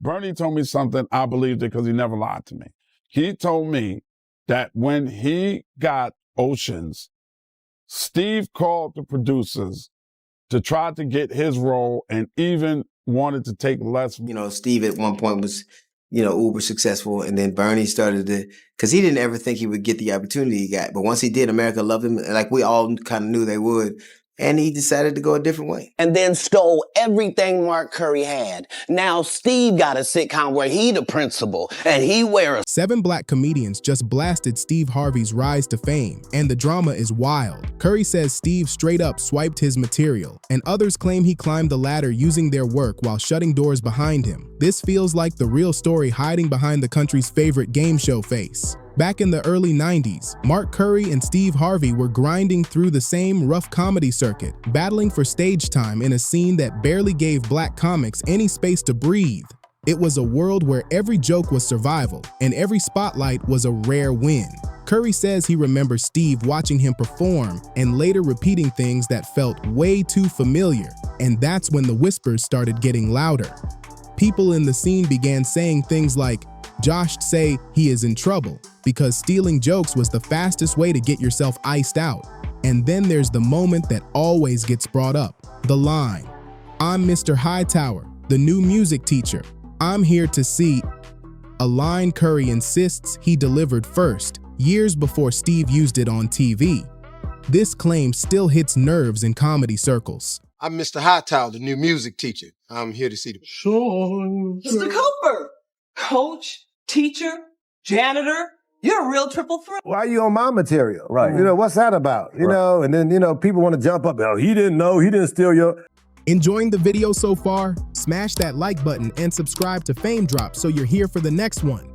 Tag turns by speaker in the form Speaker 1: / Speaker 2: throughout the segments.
Speaker 1: Bernie told me something, I believed it because he never lied to me. He told me that when he got Oceans, Steve called the producers to try to get his role and even wanted to take less.
Speaker 2: You know, Steve at one point was, uber successful, and then Bernie started to, because he didn't ever think he would get the opportunity he got. But once he did, America loved him, like we all kind of knew they would. And he decided to go a different way.
Speaker 3: And then stole everything Mark Curry had. Now Steve got a sitcom where he the principal, and he wears.
Speaker 4: 7 black comedians just blasted Steve Harvey's rise to fame, and the drama is wild. Curry says Steve straight up swiped his material, and others claim he climbed the ladder using their work while shutting doors behind him. This feels like the real story hiding behind the country's favorite game show face. Back in the early 90s, Mark Curry and Steve Harvey were grinding through the same rough comedy circuit, battling for stage time in a scene that barely gave black comics any space to breathe. It was a world where every joke was survival, and every spotlight was a rare win. Curry says he remembers Steve watching him perform and later repeating things that felt way too familiar, and that's when the whispers started getting louder. People in the scene began saying things like, "Josh say he is in trouble," because stealing jokes was the fastest way to get yourself iced out. And then there's the moment that always gets brought up, the line, "I'm Mr. Hightower, the new music teacher. I'm here to see," a line Curry insists he delivered first, years before Steve used it on TV. This claim still hits nerves in comedy circles.
Speaker 5: "I'm Mr. Hightower, the new music teacher. I'm here to see the..."
Speaker 6: Mr. Cooper, coach, teacher, janitor, you're a real triple threat.
Speaker 7: Why are you on my material? Right. What's that about? And then, people want to jump up. Oh, he didn't know, he didn't steal your...
Speaker 4: Enjoying the video so far? Smash that like button and subscribe to Fame Drop so you're here for the next one.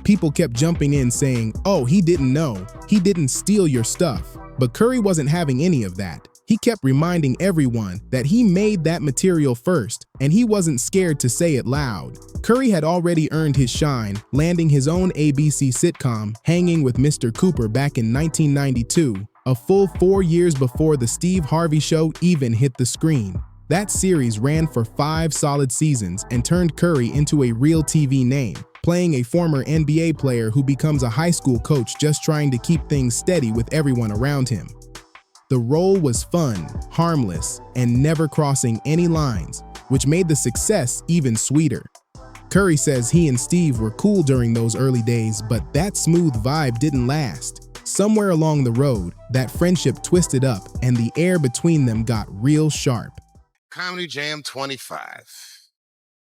Speaker 4: People kept jumping in saying, "Oh, he didn't know, he didn't steal your stuff." But Curry wasn't having any of that. He kept reminding everyone that he made that material first, and he wasn't scared to say it loud. Curry had already earned his shine, landing his own ABC sitcom, Hanging with Mr. Cooper, back in 1992, a full 4 years before the Steve Harvey Show even hit the screen. That series ran for 5 solid seasons and turned Curry into a real TV name, playing a former NBA player who becomes a high school coach just trying to keep things steady with everyone around him. The role was fun, harmless, and never crossing any lines, which made the success even sweeter. Curry says he and Steve were cool during those early days, but that smooth vibe didn't last. Somewhere along the road, that friendship twisted up and the air between them got real sharp.
Speaker 5: Comedy Jam 25.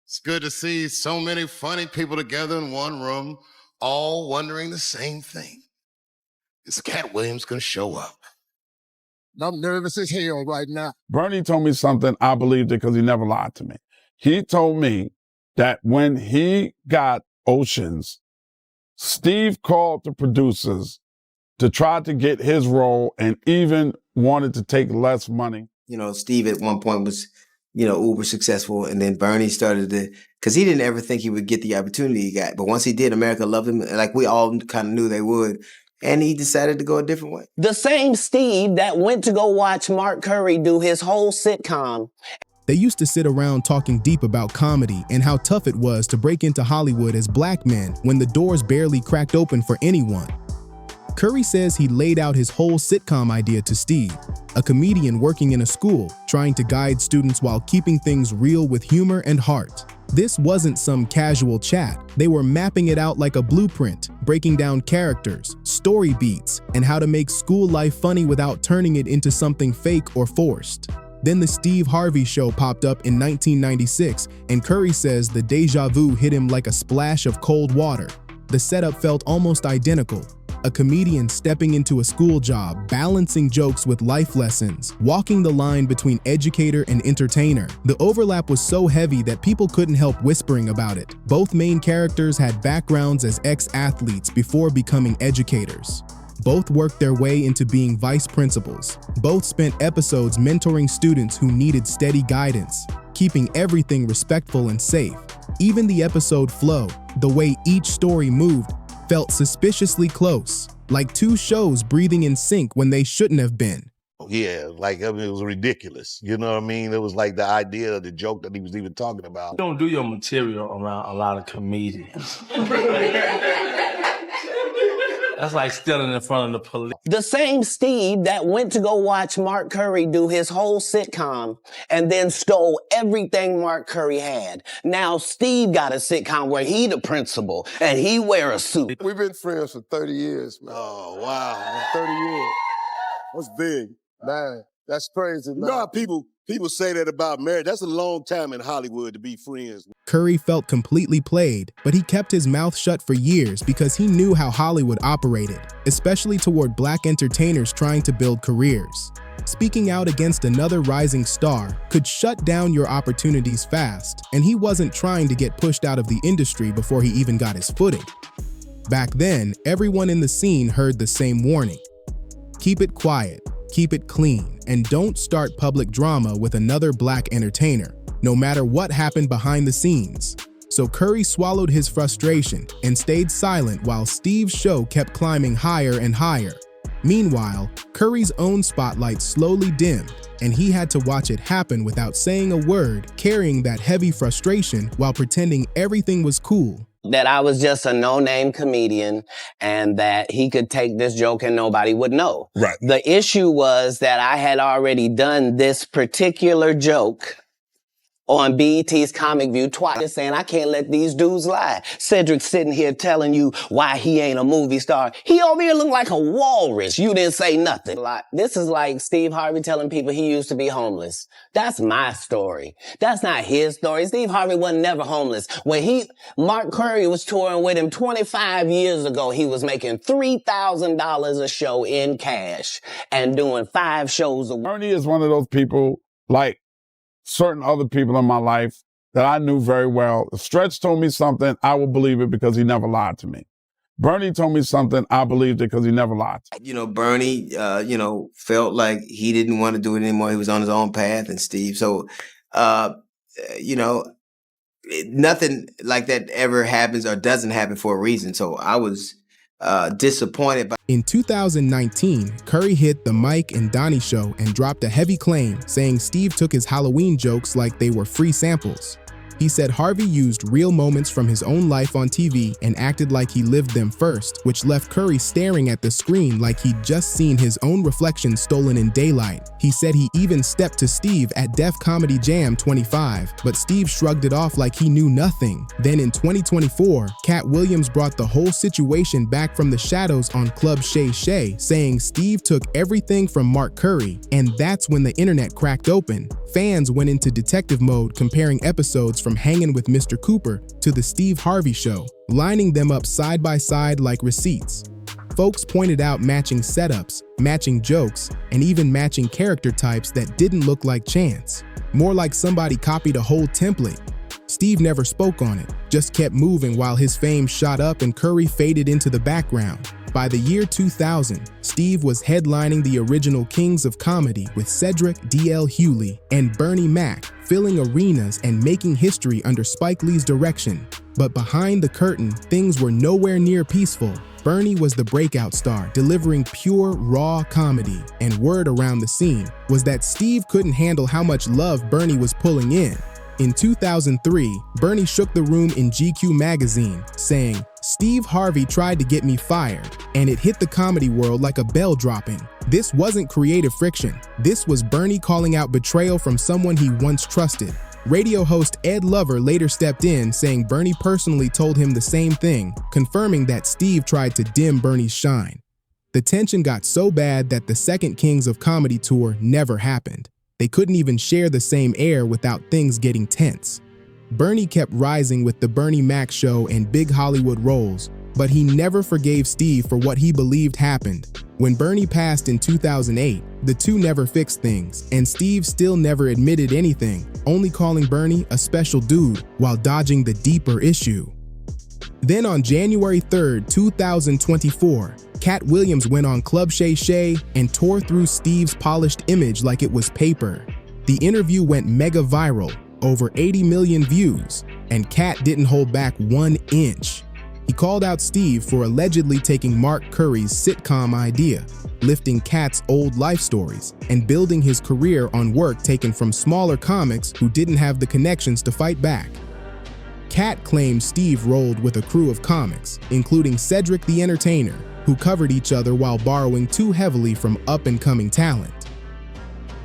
Speaker 5: It's good to see so many funny people together in one room, all wondering the same thing. Is Katt Williams gonna show up? I'm nervous as hell right now.
Speaker 1: Bernie told me something, I believed it because he never lied to me. He told me that when he got Oceans, Steve called the producers to try to get his role and even wanted to take less money.
Speaker 2: Steve at one point was, uber successful, and then Bernie started to, because he didn't ever think he would get the opportunity he got. But once he did, America loved him, like we all kind of knew they would. And he decided to go a different way.
Speaker 3: The same Steve that went to go watch Mark Curry do his whole sitcom.
Speaker 4: They used to sit around talking deep about comedy and how tough it was to break into Hollywood as black men when the doors barely cracked open for anyone. Curry says he laid out his whole sitcom idea to Steve, a comedian working in a school, trying to guide students while keeping things real with humor and heart. This wasn't some casual chat. They were mapping it out like a blueprint, breaking down characters, story beats, and how to make school life funny without turning it into something fake or forced. Then the Steve Harvey Show popped up in 1996, and Curry says the deja vu hit him like a splash of cold water. The setup felt almost identical. A comedian stepping into a school job, balancing jokes with life lessons, walking the line between educator and entertainer. The overlap was so heavy that people couldn't help whispering about it. Both main characters had backgrounds as ex-athletes before becoming educators. Both worked their way into being vice principals. Both spent episodes mentoring students who needed steady guidance, keeping everything respectful and safe. Even the episode flow, the way each story moved, felt suspiciously close, like two shows breathing in sync when they shouldn't have been.
Speaker 8: Yeah, like, I mean, it was ridiculous. You know what I mean? It was like the idea of the joke that he was even talking about.
Speaker 9: You don't do your material around a lot of comedians. That's like stealing in front of the police.
Speaker 3: The same Steve that went to go watch Mark Curry do his whole sitcom and then stole everything Mark Curry had. Now Steve got a sitcom where he the principal and he wear a suit.
Speaker 10: We've been friends for 30 years, man.
Speaker 8: Oh, wow.
Speaker 10: 30 years. That's big, man. That's crazy, man.
Speaker 5: You know how people say that about marriage? That's a long time in Hollywood to be friends.
Speaker 4: Curry felt completely played, but he kept his mouth shut for years because he knew how Hollywood operated, especially toward black entertainers trying to build careers. Speaking out against another rising star could shut down your opportunities fast, and he wasn't trying to get pushed out of the industry before he even got his footing. Back then, everyone in the scene heard the same warning. Keep it quiet, keep it clean, and don't start public drama with another black entertainer, no matter what happened behind the scenes. So Curry swallowed his frustration and stayed silent while Steve's show kept climbing higher and higher. Meanwhile, Curry's own spotlight slowly dimmed, and he had to watch it happen without saying a word, carrying that heavy frustration while pretending everything was cool.
Speaker 3: That I was just a no-name comedian and that he could take this joke and nobody would know.
Speaker 1: Right.
Speaker 3: The issue was that I had already done this particular joke on BET's Comic View twice, just saying I can't let these dudes lie. Cedric sitting here telling you why he ain't a movie star. He over here look like a walrus. You didn't say nothing. This is like Steve Harvey telling people he used to be homeless. That's my story. That's not his story. Steve Harvey wasn't never homeless. When Mark Curry was touring with him 25 years ago, he was making $3,000 a show in cash and doing 5 shows a week.
Speaker 1: Bernie is one of those people, like certain other people in my life, that I knew very well. If Stretch told me something, I would believe it because he never lied to me. Bernie told me something, I believed it because he never lied to me.
Speaker 2: You know, Bernie, felt like he didn't want to do it anymore. He was on his own path, and Steve. So, nothing like that ever happens or doesn't happen for a reason. So I was disappointed.
Speaker 4: In 2019, Curry hit The Mike and Donnie Show and dropped a heavy claim saying Steve took his Halloween jokes like they were free samples. He said Harvey used real moments from his own life on TV and acted like he lived them first, which left Curry staring at the screen like he'd just seen his own reflection stolen in daylight. He said he even stepped to Steve at Def Comedy Jam 25, but Steve shrugged it off like he knew nothing. Then in 2024, Katt Williams brought the whole situation back from the shadows on Club Shay Shay, saying Steve took everything from Mark Curry, and that's when the internet cracked open. Fans went into detective mode comparing episodes from Hanging with Mr. Cooper to the Steve Harvey Show, lining them up side by side like receipts. Folks pointed out matching setups, matching jokes, and even matching character types that didn't look like chance. More like somebody copied a whole template. Steve never spoke on it, just kept moving while his fame shot up and Curry faded into the background. By the year 2000, Steve was headlining the original Kings of Comedy with Cedric, D.L. Hewley, and Bernie Mac, filling arenas and making history under Spike Lee's direction. But behind the curtain, things were nowhere near peaceful. Bernie was the breakout star, delivering pure, raw comedy, and word around the scene was that Steve couldn't handle how much love Bernie was pulling in. In 2003, Bernie shook the room in GQ magazine, saying, "Steve Harvey tried to get me fired, and it hit the comedy world like a bell dropping. This wasn't creative friction. This was Bernie calling out betrayal from someone he once trusted." Radio host Ed Lover later stepped in, saying Bernie personally told him the same thing, confirming that Steve tried to dim Bernie's shine. The tension got so bad that the second Kings of Comedy tour never happened. They couldn't even share the same air without things getting tense. Bernie kept rising with the Bernie Mac Show and big Hollywood roles, but he never forgave Steve for what he believed happened. When Bernie passed in 2008, the two never fixed things, and Steve still never admitted anything, only calling Bernie a special dude while dodging the deeper issue. Then on January 3rd, 2024, Katt Williams went on Club Shay Shay and tore through Steve's polished image like it was paper. The interview went mega viral, over 80 million views, and Katt didn't hold back 1 inch. He called out Steve for allegedly taking Mark Curry's sitcom idea, lifting Katt's old life stories, and building his career on work taken from smaller comics who didn't have the connections to fight back. Katt claimed Steve rolled with a crew of comics, including Cedric the Entertainer, who covered each other while borrowing too heavily from up-and-coming talent.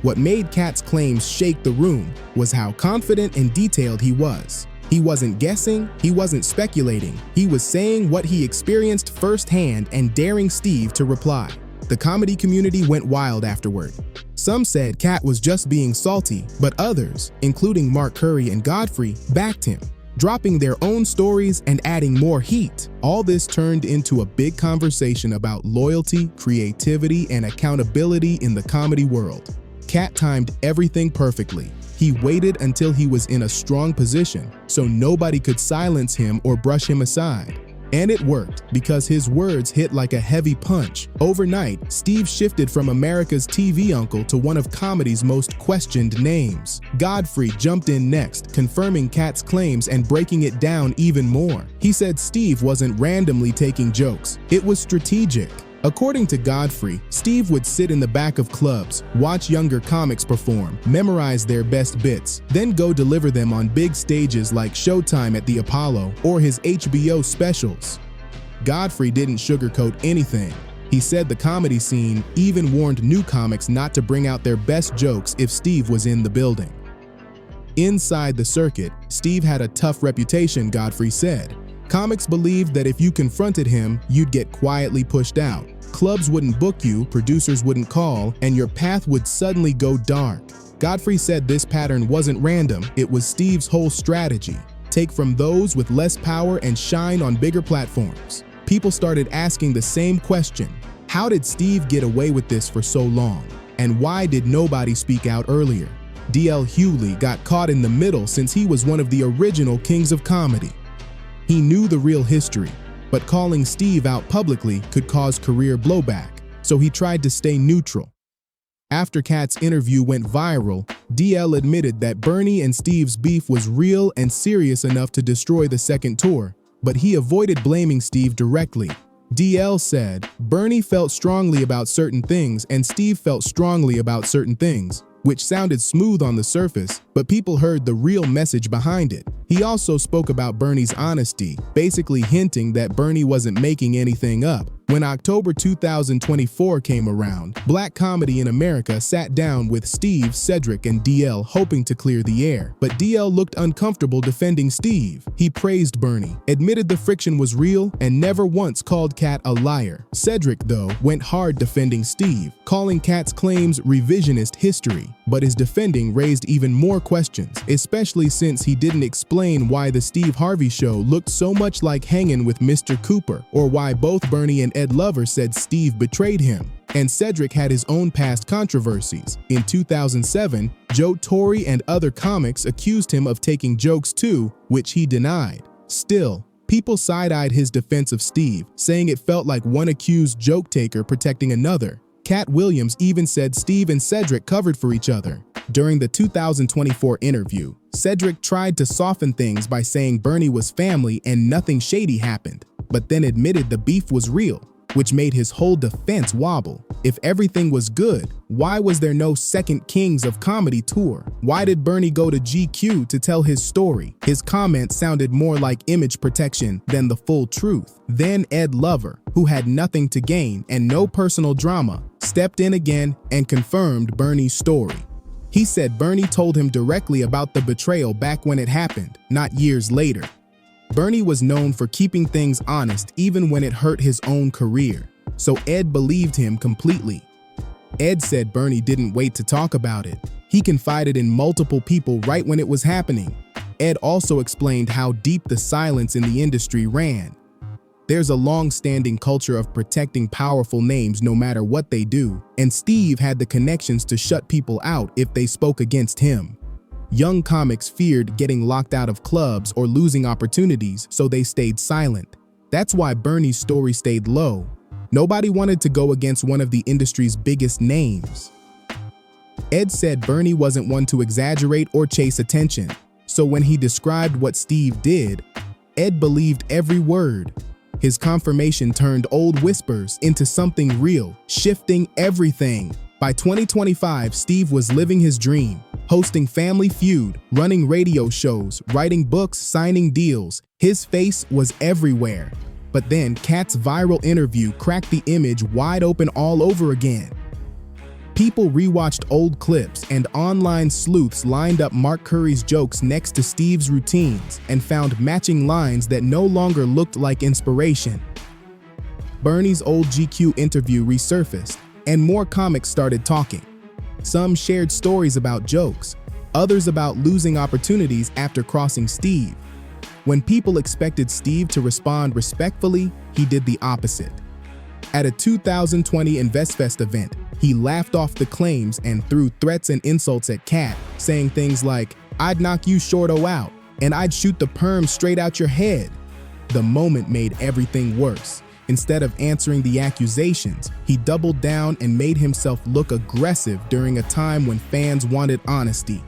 Speaker 4: What made Katt's claims shake the room was how confident and detailed he was. He wasn't guessing, he wasn't speculating, he was saying what he experienced firsthand and daring Steve to reply. The comedy community went wild afterward. Some said Katt was just being salty, but others, including Mark Curry and Godfrey, backed him, dropping their own stories and adding more heat. All this turned into a big conversation about loyalty, creativity, and accountability in the comedy world. Katt timed everything perfectly. He waited until he was in a strong position, so nobody could silence him or brush him aside. And it worked, because his words hit like a heavy punch. Overnight, Steve shifted from America's TV uncle to one of comedy's most questioned names. Godfrey jumped in next, confirming Katt's claims and breaking it down even more. He said Steve wasn't randomly taking jokes, it was strategic. According to Godfrey, Steve would sit in the back of clubs, watch younger comics perform, memorize their best bits, then go deliver them on big stages like Showtime at the Apollo or his HBO specials. Godfrey didn't sugarcoat anything. He said the comedy scene even warned new comics not to bring out their best jokes if Steve was in the building. Inside the circuit, Steve had a tough reputation, Godfrey said. Comics believed that if you confronted him, you'd get quietly pushed out. Clubs wouldn't book you, producers wouldn't call, and your path would suddenly go dark. Godfrey said this pattern wasn't random, it was Steve's whole strategy. Take from those with less power and shine on bigger platforms. People started asking the same question: how did Steve get away with this for so long? And why did nobody speak out earlier? D.L. Hughley got caught in the middle since he was one of the original kings of comedy. He knew the real history, but calling Steve out publicly could cause career blowback, so he tried to stay neutral. After Katt's interview went viral, DL admitted that Bernie and Steve's beef was real and serious enough to destroy the second tour, but he avoided blaming Steve directly. DL said, "Bernie felt strongly about certain things and Steve felt strongly about certain things," which sounded smooth on the surface, but people heard the real message behind it. He also spoke about Bernie's honesty, basically hinting that Bernie wasn't making anything up. When October 2024 came around, Black Comedy in America sat down with Steve, Cedric, and DL hoping to clear the air, but DL looked uncomfortable defending Steve. He praised Bernie, admitted the friction was real, and never once called Katt a liar. Cedric, though, went hard defending Steve, calling Katt's claims revisionist history, but his defending raised even more questions, especially since he didn't explain why the Steve Harvey show looked so much like Hangin' with Mr. Cooper, or why both Bernie and Ed Lover said Steve betrayed him. And Cedric had his own past controversies. In 2007, Joe Torre and other comics accused him of taking jokes too, which he denied. Still, people side-eyed his defense of Steve, saying it felt like one accused joke taker protecting another. Katt Williams even said Steve and Cedric covered for each other. During the 2024 interview, Cedric tried to soften things by saying Bernie was family and nothing shady happened, but then admitted the beef was real, which made his whole defense wobble. If everything was good, why was there no second Kings of Comedy tour? Why did Bernie go to GQ to tell his story? His comments sounded more like image protection than the full truth. Then Ed Lover, who had nothing to gain and no personal drama, stepped in again and confirmed Bernie's story. He said Bernie told him directly about the betrayal back when it happened, not years later. Bernie was known for keeping things honest even when it hurt his own career, so Ed believed him completely. Ed said Bernie didn't wait to talk about it. He confided in multiple people right when it was happening. Ed also explained how deep the silence in the industry ran. There's a long-standing culture of protecting powerful names no matter what they do, and Steve had the connections to shut people out if they spoke against him. Young comics feared getting locked out of clubs or losing opportunities, so they stayed silent. That's why Bernie's story stayed low. Nobody wanted to go against one of the industry's biggest names. Ed said Bernie wasn't one to exaggerate or chase attention, so when he described what Steve did, Ed believed every word. His confirmation turned old whispers into something real, shifting everything. By 2025, Steve was living his dream, hosting Family Feud, running radio shows, writing books, signing deals. His face was everywhere. But then Katt's viral interview cracked the image wide open all over again. People rewatched old clips, and online sleuths lined up Mark Curry's jokes next to Steve's routines and found matching lines that no longer looked like inspiration. Bernie's old GQ interview resurfaced, and more comics started talking. Some shared stories about jokes, others about losing opportunities after crossing Steve. When people expected Steve to respond respectfully, he did the opposite. At a 2020 InvestFest event, he laughed off the claims and threw threats and insults at Katt, saying things like, "I'd knock you short-o out, and I'd shoot the perm straight out your head." The moment made everything worse. Instead of answering the accusations, he doubled down and made himself look aggressive during a time when fans wanted honesty.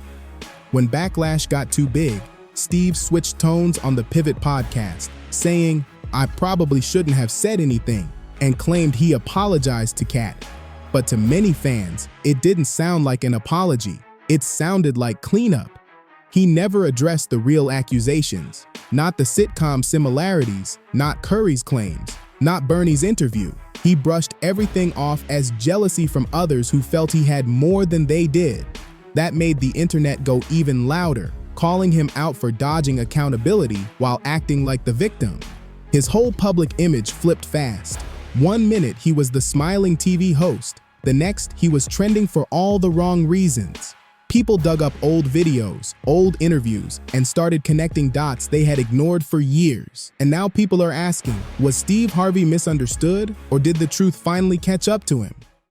Speaker 4: When backlash got too big, Steve switched tones on the Pivot podcast, saying, "I probably shouldn't have said anything," and claimed he apologized to Katt. But to many fans, it didn't sound like an apology. It sounded like cleanup. He never addressed the real accusations, not the sitcom similarities, not Curry's claims, not Bernie's interview. He brushed everything off as jealousy from others who felt he had more than they did. That made the internet go even louder, calling him out for dodging accountability while acting like the victim. His whole public image flipped fast. One minute he was the smiling TV host, the next he was trending for all the wrong reasons. People dug up old videos, old interviews, and started connecting dots they had ignored for years. And now people are asking, was Steve Harvey misunderstood, or did the truth finally catch up to him?